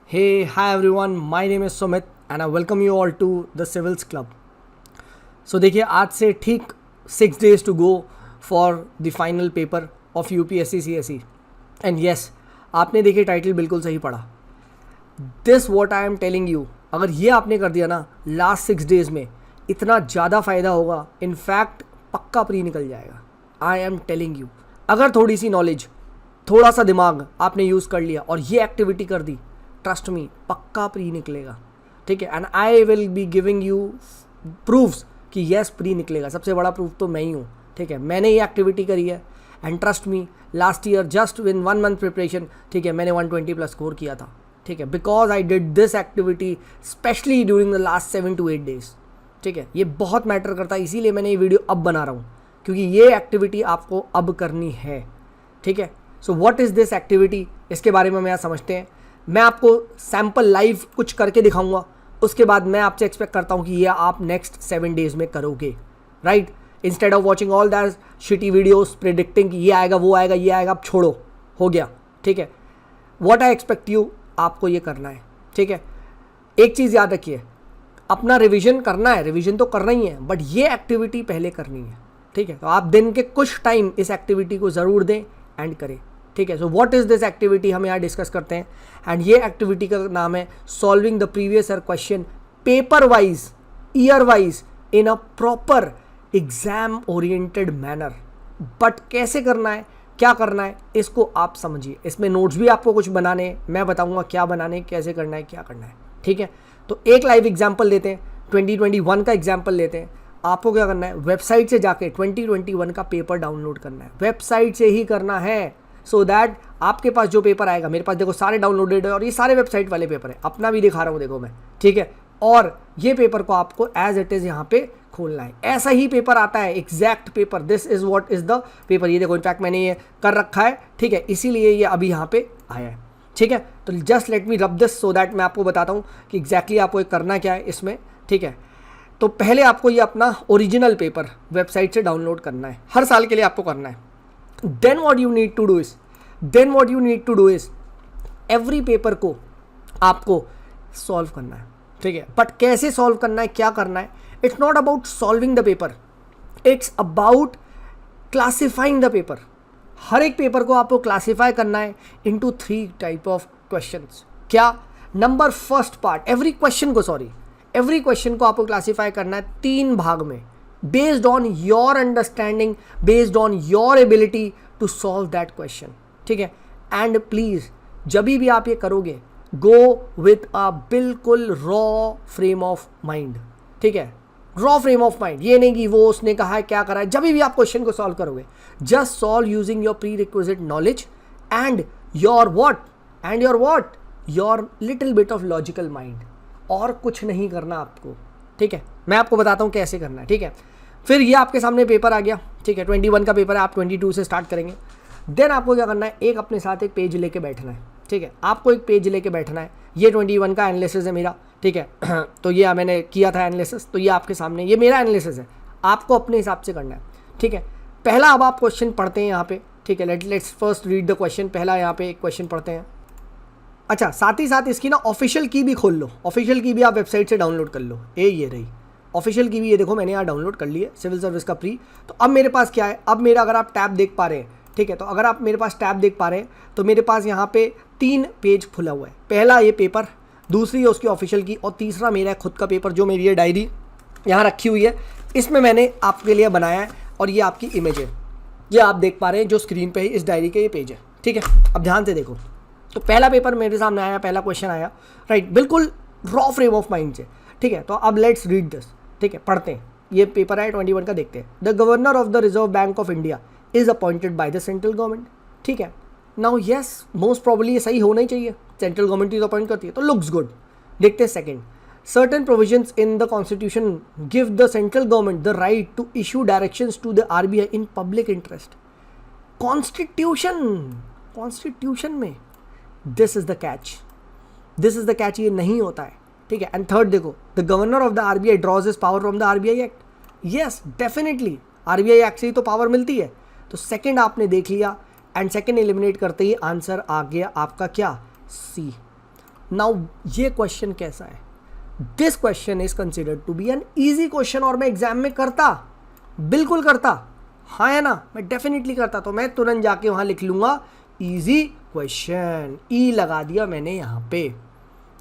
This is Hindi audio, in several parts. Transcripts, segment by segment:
Hey, hi everyone, my name is Sumit and I welcome you all to the Civils Club. So देखिए आज से ठीक 6 days to go for the final paper of UPSC CSE and yes, आपने देखिए टाइटल बिल्कुल सही पढ़ा. This what I am telling you, अगर ये आपने कर दिया ना लास्ट 6 days में इतना ज़्यादा फ़ायदा होगा. इनफैक्ट पक्का प्री निकल जाएगा. आई एम टेलिंग यू, अगर थोड़ी सी नॉलेज, थोड़ा सा दिमाग आपने यूज़ कर लिया और ये एक्टिविटी कर दी, ट्रस्ट मी पक्का प्री निकलेगा. ठीक है, and I will be giving you proofs कि येस प्री निकलेगा. सबसे बड़ा प्रूफ तो मैं ही हूँ. ठीक है, मैंने ये एक्टिविटी करी है and trust me last year just in 1 month preparation, ठीक है, मैंने 120+ स्कोर किया था. ठीक है, because I did this activity specially during the last 7 to 8 days. ठीक है, ये बहुत मैटर करता है, इसीलिए मैंने ये वीडियो अब बना रहा हूँ क्योंकि ये एक्टिविटी आपको अब करनी है. ठीक है, so what is this activity, इसके बारे में हम यहाँ समझते हैं. मैं आपको सैम्पल लाइव कुछ करके दिखाऊंगा, उसके बाद मैं आपसे एक्सपेक्ट करता हूँ कि ये आप नेक्स्ट 7 days में करोगे. Right, instead of watching all that shitty videos predicting कि ये आएगा वो आएगा ये आएगा, आप छोड़ो, हो गया. ठीक है, व्हाट आई एक्सपेक्ट यू, आपको ये करना है. ठीक है, एक चीज़ याद रखिए, अपना रिवीजन करना है, रिवीजन तो करना ही है, बट ये एक्टिविटी पहले करनी है. ठीक है, तो आप दिन के कुछ टाइम इस एक्टिविटी को ज़रूर दें एंड करें. ठीक है, so what is this activity हम यहाँ डिस्कस करते हैं. एंड ये एक्टिविटी का नाम है solving the previous year question paper wise, year wise, in a proper exam oriented manner. But कैसे करना है, क्या करना है, इसको आप समझिए. इसमें नोट्स भी आपको कुछ बनाने हैं, मैं बताऊंगा क्या बनाने, कैसे करना है, क्या करना है. ठीक है, तो एक लाइव एग्जाम्पल लेते हैं, 2021 का एग्जाम्पल लेते हैं. आपको क्या करना है, वेबसाइट से जाके 2021 का पेपर डाउनलोड करना है. वेबसाइट से ही करना है, सो दैट आपके पास जो पेपर आएगा, मेरे पास देखो सारे डाउनलोडेड है और ये सारे वेबसाइट वाले पेपर है, अपना भी दिखा रहा हूँ देखो मैं. ठीक है, और ये पेपर को आपको एज इट इज़ यहाँ पे खोलना है. ऐसा ही पेपर आता है, exact paper. This is what is the paper. ये देखो इनफैक्ट मैंने ये कर रखा है. ठीक है, इसीलिए ये अभी यहाँ पे आया है. ठीक है, तो just let me rub this so that मैं आपको बताता हूँ कि एग्जैक्टली आपको करना क्या है इसमें. ठीक है, तो पहले आपको ये अपना ओरिजिनल पेपर वेबसाइट से डाउनलोड करना है, हर साल के लिए आपको करना है. Then what you need to do is every paper को आपको सॉल्व करना है. ठीक है, बट कैसे सॉल्व करना है, क्या करना है, it's not about solving the paper, it's about classifying the paper. हर एक पेपर को आपको क्लासिफाई करना है इनटू 3 टाइप ऑफ क्वेश्चंस. क्या, number first part, every question को आपको क्लासिफाई करना है 3 भाग में, based on your understanding, based on your ability to solve that question. ठीक है, एंड प्लीज़ जब भी आप ये करोगे, गो विथ अ बिल्कुल रॉ फ्रेम ऑफ माइंड. ठीक है, रॉ फ्रेम ऑफ माइंड, ये नहीं कि वो उसने कहा है क्या करा है. जब भी आप क्वेश्चन को सॉल्व करोगे, just solve using your pre requisite knowledge and your little bit of logical mind, और कुछ नहीं करना आपको. ठीक है, मैं आपको बताता हूँ कैसे करना है. ठीक है, फिर ये आपके सामने पेपर आ गया. ठीक है, 21 का पेपर है, आप 22 से स्टार्ट करेंगे. देन आपको क्या करना है, एक अपने साथ एक पेज लेके बैठना है. ठीक है, आपको एक पेज लेके बैठना है. ये 21 का एनालिसिस है मेरा. ठीक है, तो ये मैंने किया था एनालिसिस, तो ये आपके सामने, ये मेरा एनालिसिस है, आपको अपने हिसाब से करना है. ठीक है, पहला अब आप क्वेश्चन पढ़ते हैं यहाँ पे. ठीक है, let's first read the question. पहला यहाँ पे एक क्वेश्चन पढ़ते हैं. अच्छा, साथ ही साथ इसकी ना ऑफिशियल की भी खोल लो, ऑफिशियल की भी आप वेबसाइट से डाउनलोड कर लो. ये रही ऑफिशियल की भी, ये देखो मैंने यहाँ डाउनलोड कर ली है, सिविल सर्विस का प्री. तो अब मेरे पास क्या है, अब मेरा अगर आप टैब देख पा रहे हैं, ठीक है, तो अगर आप मेरे पास टैब देख पा रहे हैं तो मेरे पास यहाँ पे 3 पेज खुला हुआ है. पहला ये पेपर, दूसरी है उसकी ऑफिशियल की, और तीसरा मेरा खुद का पेपर जो मेरी ये डायरी यहाँ रखी हुई है, इसमें मैंने आपके लिए बनाया है. और ये आपकी इमेज है, ये आप देख पा रहे हैं जो स्क्रीन पे है, इस डायरी के ये पेज है. ठीक है, अब ध्यान से देखो. तो पहला पेपर मेरे सामने आया, पहला क्वेश्चन आया, राइट, बिल्कुल रॉ फ्रेम ऑफ माइंड से. ठीक है, तो अब लेट्स रीड दिस. ठीक है, पढ़ते हैं. ये पेपर है 21 का, देखते हैं. The governor of the reserve bank of India is appointed by the central government. ठीक है, नाउ यस, मोस्ट प्रॉब्ली ये सही होना ही चाहिए, सेंट्रल गवर्नमेंट ही अपॉइंट करती है, तो लुक्स गुड. देखते हैं second. Certain provisions in the constitution give the central government the right to issue directions to the RBI in public interest. Constitution में दिस इज द कैच, ये नहीं होता है. ठीक है, एंड थर्ड देखो, the governor of the RBI draws his power from the RBI act. Yes, definitely RBI act से ही तो पावर मिलती है. तो सेकंड आपने देख लिया, एंड सेकंड एलिमिनेट करते ही आंसर आ गया आपका क्या, सी. नाउ ये क्वेश्चन कैसा है, this question is considered to be an easy question, और मैं एग्जाम में करता, बिल्कुल करता, हाँ है ना, मैं डेफिनेटली करता। तो मैं तुरंत जाके वहाँ लिख लूँगा ईजी क्वेश्चन, ई लगा दिया मैंने यहाँ पे,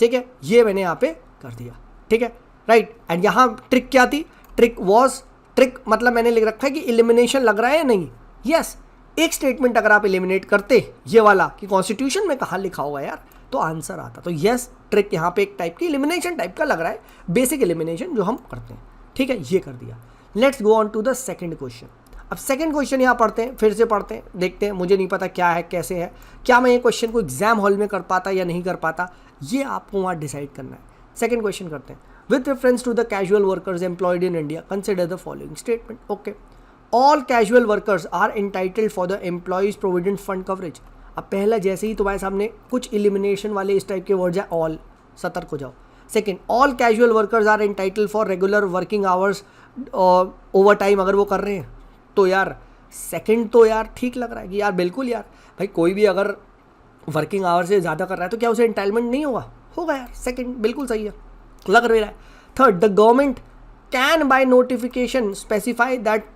ठीक है, ये मैंने यहाँ पे कर दिया, ठीक है, राइट। एंड यहाँ ट्रिक क्या थी, ट्रिक मतलब मैंने लिख रखा है कि एलिमिनेशन लग रहा है या नहीं, यस। एक स्टेटमेंट अगर आप एलिमिनेट करते ये वाला कि कॉन्स्टिट्यूशन में कहाँ लिखा होगा यार, तो आंसर आता। तो यस, ट्रिक यहाँ पे एक टाइप की एलिमिनेशन टाइप का लग रहा है, बेसिक एलिमिनेशन जो हम करते हैं, ठीक है, ये कर दिया। Let's go on to the second question. अब सेकंड क्वेश्चन यहाँ पढ़ते हैं, फिर से पढ़ते हैं, देखते हैं, मुझे नहीं पता क्या है कैसे है, क्या मैं ये क्वेश्चन को एग्जाम हॉल में कर पाता या नहीं कर पाता, ये आपको वहाँ डिसाइड करना है। सेकंड क्वेश्चन करते हैं। With reference to the casual workers employed in India consider the following statement. Okay, all casual workers are entitled for the employees provident fund coverage. अब पहला जैसे ही तुम्हारे सामने कुछ एलिमिनेशन वाले इस टाइप के वर्ड्स है, ऑल, सतर्क हो जाओ। Second, all casual workers are entitled for regular working hours over time, अगर वो कर रहे हैं तो यार सेकंड तो यार ठीक लग रहा है कि यार बिल्कुल यार भाई, कोई भी अगर वर्किंग आवर से ज़्यादा कर रहा है तो क्या उसे एंटाइटलमेंट नहीं होगा यार, सेकंड बिल्कुल सही है, लग रहा है। Third, the government can by notification specify that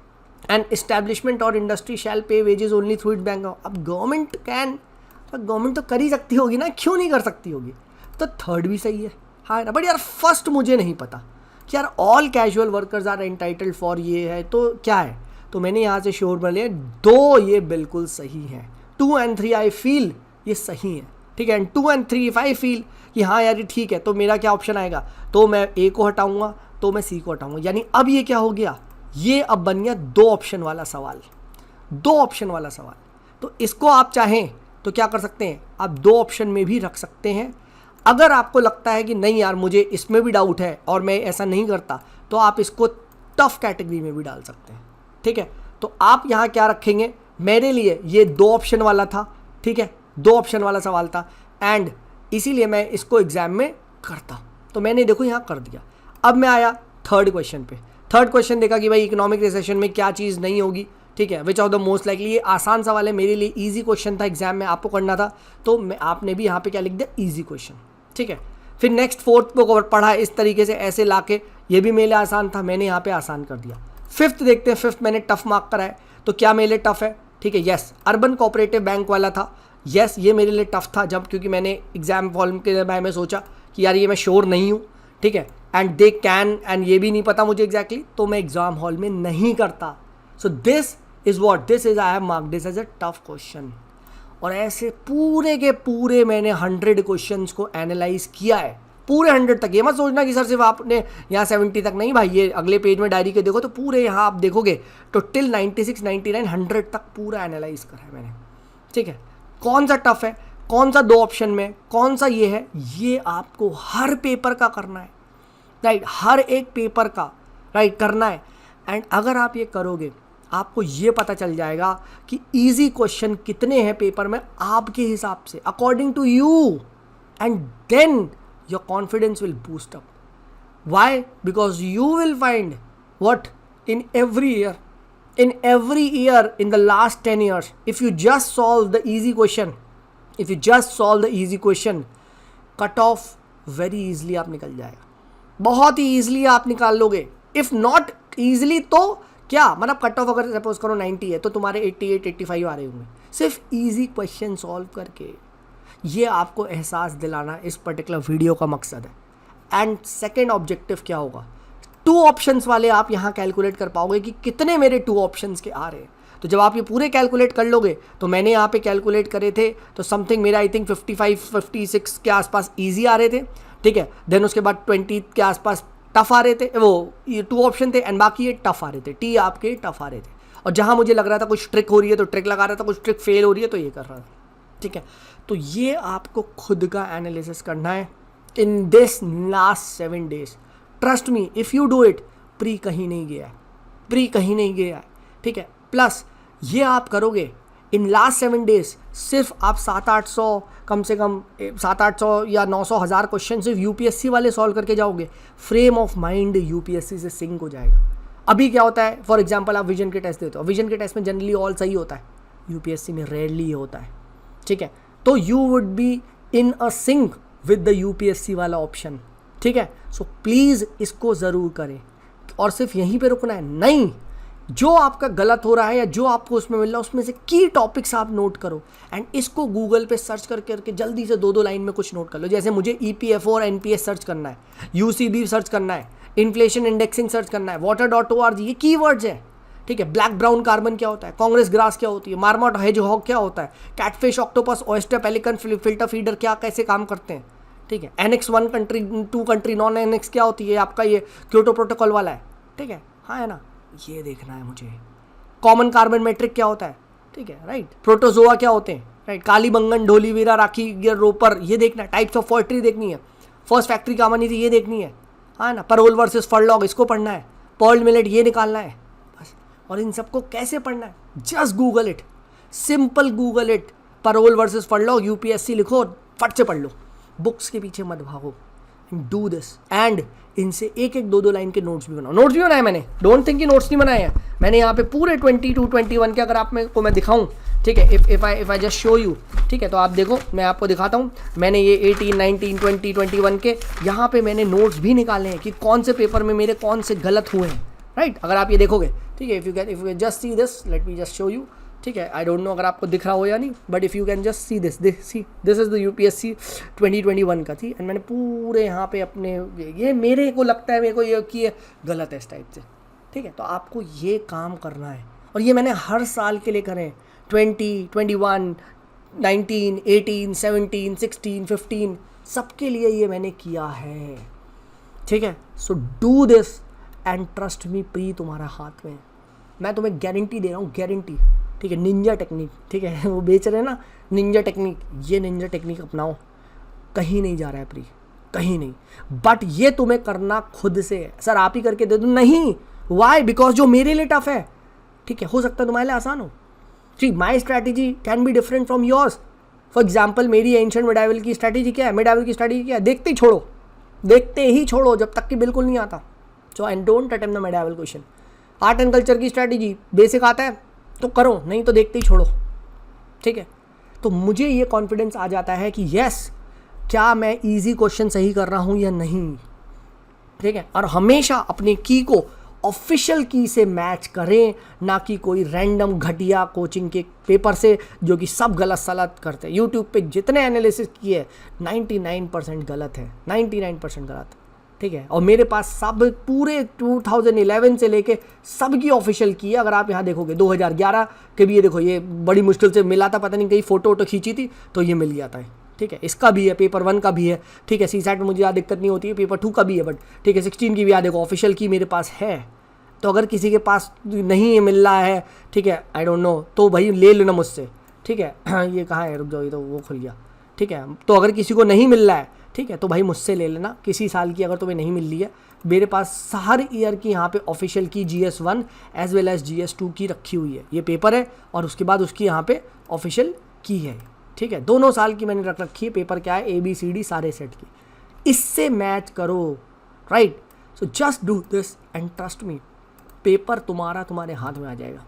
an establishment or industry shall pay wages only through its bank. अब गवर्नमेंट कैन, गवर्नमेंट तो कर ही सकती होगी ना, क्यों नहीं कर सकती होगी, तो थर्ड भी सही है, हाँ ना। बट यार फर्स्ट मुझे नहीं पता कि यार all casual workers are entitled for ये है तो क्या है, तो मैंने यहाँ से श्योर बन लिया दो ये बिल्कुल सही है, 2 and 3 आई फील ये सही है, ठीक है। And 2 and 3 if I feel कि हाँ यार ये ठीक है, तो मेरा क्या ऑप्शन आएगा, तो मैं ए को हटाऊंगा, तो मैं सी को हटाऊंगा, यानी अब ये क्या हो गया, ये अब बन गया 2 ऑप्शन वाला सवाल, 2 ऑप्शन वाला सवाल। तो इसको आप चाहें तो क्या कर सकते हैं, आप 2 ऑप्शन में भी रख सकते हैं। अगर आपको लगता है कि नहीं यार मुझे इसमें भी डाउट है और मैं ऐसा नहीं करता, तो आप इसको टफ कैटेगरी में भी डाल सकते हैं, ठीक है। तो आप यहाँ क्या रखेंगे, मेरे लिए ये 2 ऑप्शन वाला था, ठीक है, 2 ऑप्शन वाला सवाल था, एंड इसीलिए मैं इसको एग्जाम में करता, तो मैंने देखो यहाँ कर दिया। अब मैं आया थर्ड क्वेश्चन पे। थर्ड क्वेश्चन देखा कि भाई इकोनॉमिक रिसेशन में क्या चीज़ नहीं होगी, ठीक है, which of the most likely, ये आसान सवाल है, मेरे लिए ईजी क्वेश्चन था, एग्जाम में आपको करना था, तो आपने भी यहाँ पे क्या लिख दिया, ईजी क्वेश्चन, ठीक है। फिर नेक्स्ट फोर्थ को पढ़ा इस तरीके से ऐसे लाके, ये भी मेरे लिए आसान था, मैंने यहाँ पे आसान कर दिया। फिफ्थ देखते हैं, फिफ्थ मैंने टफ मार्क करा है, तो क्या मेरे लिए टफ है, ठीक है, यस, अर्बन कोऑपरेटिव बैंक वाला था, यस ये मेरे लिए टफ था, जब क्योंकि मैंने एग्जाम फॉर्म के बारे में सोचा कि यार ये मैं श्योर नहीं हूँ, ठीक है, एंड दे कैन, एंड ये भी नहीं पता मुझे एग्जैक्टली, तो मैं एग्जाम हॉल में नहीं करता। So this is what, this is I have marked this as a tough question. और ऐसे पूरे के पूरे मैंने 100 क्वेश्चंस को एनालाइज किया है, पूरे 100 तक। ये मत सोचना कि सर सिर्फ आपने यहाँ 70 तक, नहीं भाई, ये अगले पेज में डायरी के देखो तो पूरे यहाँ आप देखोगे तो टिल 96, 99, 100 तक पूरा एनालाइज करा है मैंने, ठीक है। कौन सा टफ है, कौन सा 2 ऑप्शन में, कौन सा ये है, ये आपको हर पेपर का करना है, राइट, हर एक पेपर का राइट करना है। एंड अगर आप ये करोगे आपको ये पता चल जाएगा कि इजी क्वेश्चन कितने हैं पेपर में आपके हिसाब से, according to you, and then your confidence will boost up. Why? Because you will find what in every year in the last 10 years, if you just solve the easy question, cut off very easily आप निकल जाएगा, बहुत ही easily आप निकाल लोगे। if not easily तो क्या मतलब, कट ऑफ अगर सपोज करो 90 है तो तुम्हारे 88, 85 आ रहे होंगे, सिर्फ easy question सॉल्व करके। ये आपको एहसास दिलाना इस पर्टिकुलर वीडियो का मकसद है। एंड सेकेंड ऑब्जेक्टिव क्या होगा, 2 ऑप्शंस वाले आप यहाँ कैलकुलेट कर पाओगे कि कितने मेरे 2 ऑप्शंस के आ रहे हैं। तो जब आप ये पूरे कैलकुलेट कर लोगे, तो मैंने यहाँ पे कैलकुलेट करे थे तो समथिंग मेरा आई थिंक 55, 56 के आसपास ईजी आ रहे थे, ठीक है। देन उसके बाद 20 के आसपास टफ आ रहे थे, वो ये 2 ऑप्शन थे, एंड बाकी ये टफ आ रहे थे, टी आपके टफ आ रहे थे। और जहाँ मुझे लग रहा था कुछ ट्रिक हो रही है तो ट्रिक लगा रहा था, कुछ ट्रिक फेल हो रही है तो ये कर रहा था, ठीक है। तो ये आपको खुद का एनालिसिस करना है in this last 7 days। Trust me, if you do it, pre कहीं नहीं गया है, ठीक है। प्लस ये आप करोगे इन लास्ट 7 days, सिर्फ आप 700-800 कम से कम 700-800 या 900-1000 क्वेश्चन सिर्फ यूपीएससी वाले सॉल्व करके जाओगे, फ्रेम ऑफ माइंड यूपीएससी से सिंक हो जाएगा। अभी क्या होता है, फॉर एग्जाम्पल आप विजन के टेस्ट देते हो, विजन के टेस्ट में जनरली ऑल सही होता है, यूपीएससी में रेयरली होता है, ठीक है। तो you would be in a sync with the UPSC वाला ऑप्शन, ठीक है। सो प्लीज़ इसको ज़रूर करें, और सिर्फ यहीं पे रुकना है नहीं, जो आपका गलत हो रहा है या जो आपको उसमें मिल रहा है उसमें से की टॉपिक्स आप नोट करो एंड इसको गूगल पे सर्च करके जल्दी से 2-2 लाइन में कुछ नोट कर लो। जैसे मुझे ईपीएफओ और एनपीएस सर्च करना है, यूसीबी सर्च करना है, इन्फ्लेशन इंडेक्सिंग सर्च करना है, water.org, ये कीवर्ड्स है, ठीक है। ब्लैक ब्राउन कार्बन क्या होता है, कांग्रेस ग्रास क्या होती है, मार्मोट हेजहॉग क्या होता है, catfish octopus oyster pelican filter feeder क्या कैसे काम करते हैं, ठीक है। Annex 1 country 2 country non annex क्या होती है, आपका ये क्योटो प्रोटोकॉल वाला है, ठीक है। हाँ है ना, ये देखना है मुझे। कॉमन कार्बन मैट्रिक क्या होता है, ठीक है, राइट। प्रोटोजोआ क्या होते हैं, राइट। काली बंगन ढोलीवीरा राखी रोपर, ये देखना है। टाइप्स ऑफ पोएट्री देखनी है। फर्स्ट फैक्ट्री कहानी थी, ये देखनी है, हाँ ना। परोल वर्सेस फरलॉग, इसको पढ़ना है। पर्ल मिलेट, ये निकालना है बस। और इन सबको कैसे पढ़ना है, just Google it, simple Google it. Parole versus furlough UPSC लिखो, फट से पढ़ लो, बुक्स के पीछे मत भागो। डू दिस एंड इनसे एक 2-2 लाइन के नोट्स भी बनाओ। नोट्स भी बनाए मैंने, डोंट थिंक कि नोट्स नहीं बनाए हैं मैंने। यहाँ पे पूरे 22-21 के अगर आप मेरे को मैं दिखाऊं, ठीक है, if I just show you, ठीक है, तो आप देखो मैं आपको दिखाता हूँ। मैंने ये 18, 19, 20, 21 के यहाँ पे मैंने नोट्स भी निकाले हैं कि कौन से पेपर में मेरे कौन से गलत हुए हैं, राइट। अगर आप ये देखोगे, ठीक है, if you just see this, let me just show you, ठीक है। आई डोंट नो अगर आपको दिख रहा हो या नहीं, but if you can just see this is the UPSC 2021 का थी। एंड मैंने पूरे यहाँ पे अपने ये मेरे को लगता है मेरे को ये कि ये गलत है इस टाइप से, ठीक है। तो आपको ये काम करना है और ये मैंने हर साल के लिए करें, 20, 21, 19, 18, 17, 16, 15 सबके लिए ये मैंने किया है, ठीक है। So do this and trust me, pre तुम्हारा हाथ में, मैं तुम्हें गारंटी दे रहा हूँ, गारंटी, ठीक है। निंजा टेक्निक, ठीक है, वो बेच रहे हैं ना निंजा टेक्निक, ये निंजा टेक्निक अपनाओ, कहीं नहीं जा रहा है प्री, कहीं नहीं। बट ये तुम्हें करना खुद से है। सर आप ही करके दे दो, नहीं, वाई, बिकॉज जो मेरे लिए टफ है, ठीक है, हो सकता है तुम्हारे लिए आसान हो, ठीक। My strategy can be different from yours. For example मेरी एंशिएंट मिडाइवल की स्ट्रैटेजी क्या है, मिडाइवल की स्ट्रैटेजी क्या है, देखते ही छोड़ो जब तक कि बिल्कुल नहीं आता। So and don't attempt the medieval question. Art and culture की स्ट्रैटेजी बेसिक आता है तो करो, नहीं तो देखते ही छोड़ो, ठीक है। तो मुझे ये कॉन्फिडेंस आ जाता है कि यस, क्या मैं इजी क्वेश्चन सही कर रहा हूँ या नहीं, ठीक है। और हमेशा अपने की को ऑफिशियल की से मैच करें, ना कि कोई रैंडम घटिया कोचिंग के पेपर से जो कि सब गलत सलत करते हैं। यूट्यूब पे जितने एनालिसिस किए 99% गलत है, 99% गलत, ठीक है। और मेरे पास सब पूरे 2011 से लेके सबकी ऑफिशियल की है। अगर आप यहाँ देखोगे 2011 के भी, ये देखो, ये बड़ी मुश्किल से मिला था, पता नहीं कहीं फोटो खींची थी तो ये मिल गया था, ठीक है। इसका भी है, पेपर 1 का भी है, ठीक है। सीसैट में मुझे ज़्यादा दिक्कत नहीं होती है, पेपर 2 का भी है, बट ठीक है 16 की भी यहाँ देखो ऑफिशियल की मेरे पास है। तो अगर किसी के पास नहीं मिल रहा है, ठीक है, आई डोंट नो, तो भाई ले लेना मुझसे, ठीक है। ये कहाँ है, रुक जाओ, ये तो वो खुल गया, ठीक है। तो अगर किसी को नहीं मिल रहा है, ठीक है, तो भाई मुझसे ले लेना। किसी साल की अगर तुम्हें नहीं मिल रही है, मेरे पास हर ईयर की यहाँ पे ऑफिशियल की GS1 as well as GS2 की रखी हुई है। ये पेपर है और उसके बाद उसकी यहाँ पे ऑफिशियल की है, ठीक है। दोनों साल की मैंने रख रखी है। पेपर क्या है, ABCD सारे सेट की, इससे मैच करो, right. So just do this and trust me, paper तुम्हारे हाथ में आ जाएगा,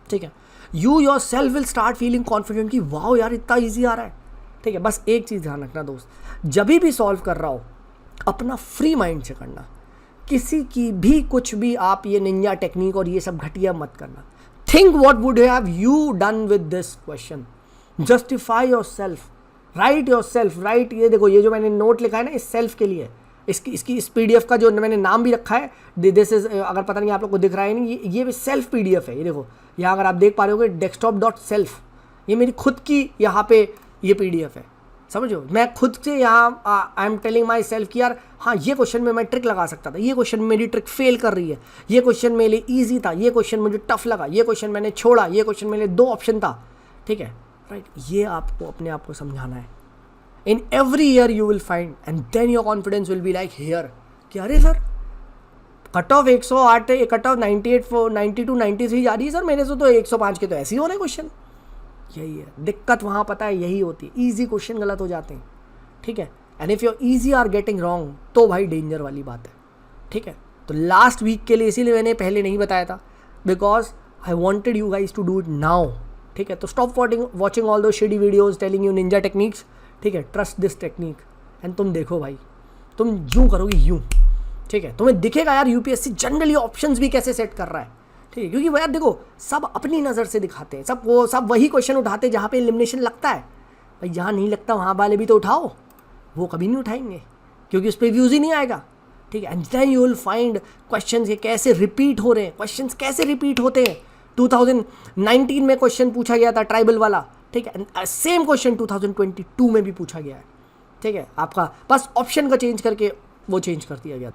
ठीक है। You your self will start feeling confident कि वाह यार इतना ईजी आ रहा है, ठीक है। बस एक चीज़ ध्यान रखना दोस्त, जब भी सॉल्व कर रहा हो अपना फ्री माइंड से करना, किसी की भी कुछ भी आप ये निंजा टेक्निक और ये सब घटिया मत करना। Think what would have you done with this question, justify your self, right your self, right. ये देखो, ये जो मैंने नोट लिखा है ना, इस सेल्फ के लिए, इसकी इस PDF का जो मैंने नाम भी रखा है, दिस इज, अगर पता नहीं आप लोग को दिख रहा है नहीं, ये सेल्फ PDF है। ये देखो यहाँ अगर आप देख पा रहे हो desktop.self, ये मेरी खुद की यहाँ पे ये PDF है, समझो। मैं खुद से यहाँ I am telling my self कि यार हाँ, ये क्वेश्चन में मैं ट्रिक लगा सकता था, ये क्वेश्चन में मेरी ट्रिक फेल कर रही है, ये क्वेश्चन मेरे लिए ईजी था, ये क्वेश्चन मुझे टफ लगा, ये क्वेश्चन मैंने छोड़ा, ये क्वेश्चन मेरे लिए 2 ऑप्शन था, ठीक है, राइट। ये आपको अपने आप को समझाना है। In every year you will find and then your confidence will be like here कि अरे sir cut off 108, cut off 98, 92, 93 जा रही है सर, मेरे से तो 105 के तो ऐसे ही हो रहे क्वेश्चन। यही है दिक्कत, वहाँ पता है यही होती है, ईजी क्वेश्चन गलत हो जाते हैं, ठीक है। And if your easy are getting wrong तो भाई डेंजर वाली बात है, ठीक है। तो लास्ट वीक के लिए इसीलिए मैंने पहले नहीं बताया था, because I wanted you guys to do it now, ठीक है। तो stop watching all those shitty videos telling you ninja techniques, ठीक है। ट्रस्ट दिस टेक्निक एंड तुम देखो भाई, तुम यूँ करोगे यूँ, ठीक है, तुम्हें दिखेगा यार यूपीएससी जनरली ऑप्शंस भी कैसे सेट कर रहा है, ठीक है, क्योंकि यार देखो सब अपनी नज़र से दिखाते हैं, सब वही क्वेश्चन उठाते हैं जहाँ पे एलिमिनेशन लगता है। भाई जहाँ नहीं लगता वहाँ वाले भी तो उठाओ, वो कभी नहीं उठाएंगे क्योंकि उस पर व्यूज़ ही नहीं आएगा, ठीक है। And then you will find questions ये कैसे रिपीट हो रहे हैं, क्वेश्चंस कैसे रिपीट होते हैं। 2019 में क्वेश्चन पूछा गया था ट्राइबल वाला, ठीक है, सेम क्वेश्चन 2022 में भी पूछा गया है, ठीक है, आपका बस ऑप्शन का चेंज करके वो चेंज कर दिया गया।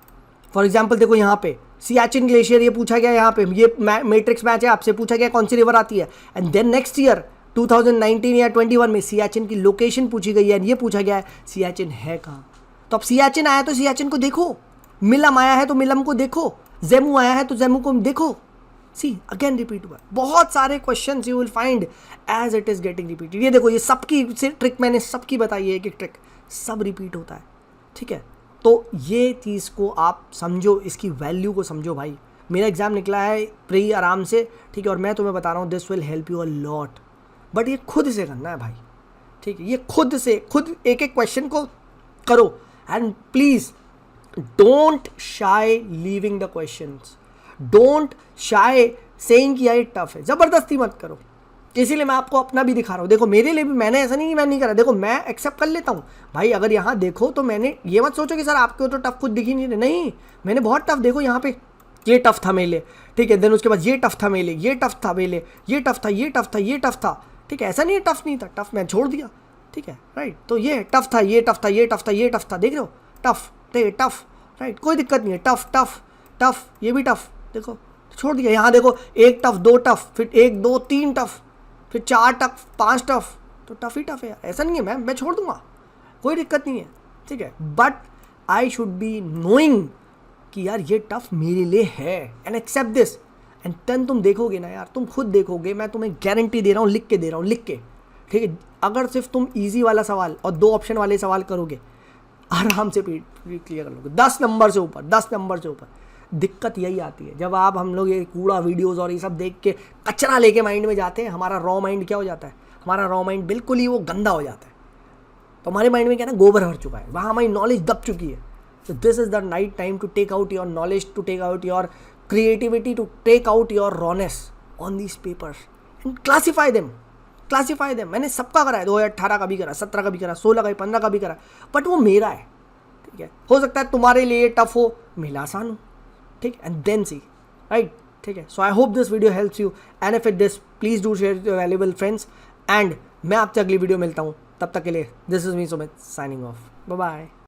फॉर एग्जाम्पल देखो यहाँ पे सियाचिन ग्लेशियर ये पूछा गया, यहाँ पे ये मैट्रिक्स मैच है, आपसे पूछा गया कौन सी रिवर आती है। एंड देन नेक्स्ट ईयर 2019 या 21 में सियाचिन की लोकेशन पूछी गई है, ये पूछा गया है सियाचिन है कहाँ। तो अब सियाचिन आया तो सियाचिन को देखो, मिलम आया है तो मिलम को देखो, जेमू आया है तो जेमू को देखो। सी अगेन रिपीट हुआ, बहुत सारे questions you will find as it is getting repeated. ये देखो ये सबकी ट्रिक मैंने सबकी बताई है, एक एक ट्रिक सब रिपीट होता है, ठीक है। तो ये चीज़ को आप समझो, इसकी वैल्यू को समझो भाई। मेरा एग्ज़ाम निकला है प्री आराम से, ठीक है, और मैं तुम्हें बता रहा हूँ this will help you a lot, but ये खुद से करना है भाई, ठीक है, ये खुद से खुद एक एक क्वेश्चन को करो। And please don't shy leaving the questions, don't shy saying कि यार ये टफ है, ज़बरदस्ती मत करो। इसीलिए मैं आपको अपना भी दिखा रहा हूँ, देखो मेरे लिए भी मैंने ऐसा नहीं कि मैं नहीं करा, देखो मैं एक्सेप्ट कर लेता हूँ भाई। अगर यहाँ देखो तो मैंने ये मत सोचो कि सर आपको तो टफ कुछ दिख ही नहीं रहे, नहीं, मैंने बहुत टफ, देखो यहाँ पे ये टफ था मेरे लिए, ठीक है, देन उसके बाद ये टफ था मेरे लिए, ये टफ था मेरे लिए, ये टफ था, ये टफ था, ये टफ था, ठीक है, ऐसा नहीं है टफ नहीं था, टफ मैं छोड़ दिया, ठीक है, राइट। तो ये टफ था, ये टफ था, ये टफ था, ये टफ था, देख रहे हो, टफ टफ, राइट, कोई दिक्कत नहीं है, टफ टफ टफ, ये भी टफ, देखो छोड़ दिया। यहाँ देखो एक टफ, दो टफ, फिर 1 2 3 टफ, फिर 4 टफ, 5 टफ, तो टफ ही टफ है यार, ऐसा नहीं है मैं छोड़ दूंगा, कोई दिक्कत नहीं है, ठीक है। But I should be knowing कि यार ये टफ मेरे लिए है and accept this. And then तुम देखोगे ना यार, तुम खुद देखोगे, मैं तुम्हें गारंटी दे रहा हूँ, लिख के दे रहा हूँ, लिख के, ठीक है। अगर सिर्फ तुम ईजी वाला सवाल और 2 ऑप्शन वाले सवाल करोगे, आराम से क्लियर कर लोगे 10 नंबर से ऊपर, 10 नंबर से ऊपर। दिक्कत यही आती है जब हम लोग ये कूड़ा वीडियोस और ये सब देख के कचरा लेके माइंड में जाते हैं, हमारा रॉ माइंड क्या हो जाता है, हमारा रॉ माइंड बिल्कुल ही वो गंदा हो जाता है। तो हमारे माइंड में क्या ना, गोबर भर चुका है, वहाँ हमारी नॉलेज दब चुकी है। So this is the right time to take out your knowledge, to take out your creativity, to take out your rawness on these papers and classify them, classify them. मैंने सबका करा है, 2018 का भी करा, 17 का भी करा, 16 का भी, 15 का भी करा, बट वो मेरा है, ठीक है। हो सकता है तुम्हारे लिए टफ हो, मेरा आसान हो, ठीक, एंड देन सी, राइट, ठीक है। So I hope this video helps you and if it this please do share your valuable friends and मैं आपसे अगली वीडियो मिलता हूँ, तब तक के लिए this is me Sumit signing off, bye bye.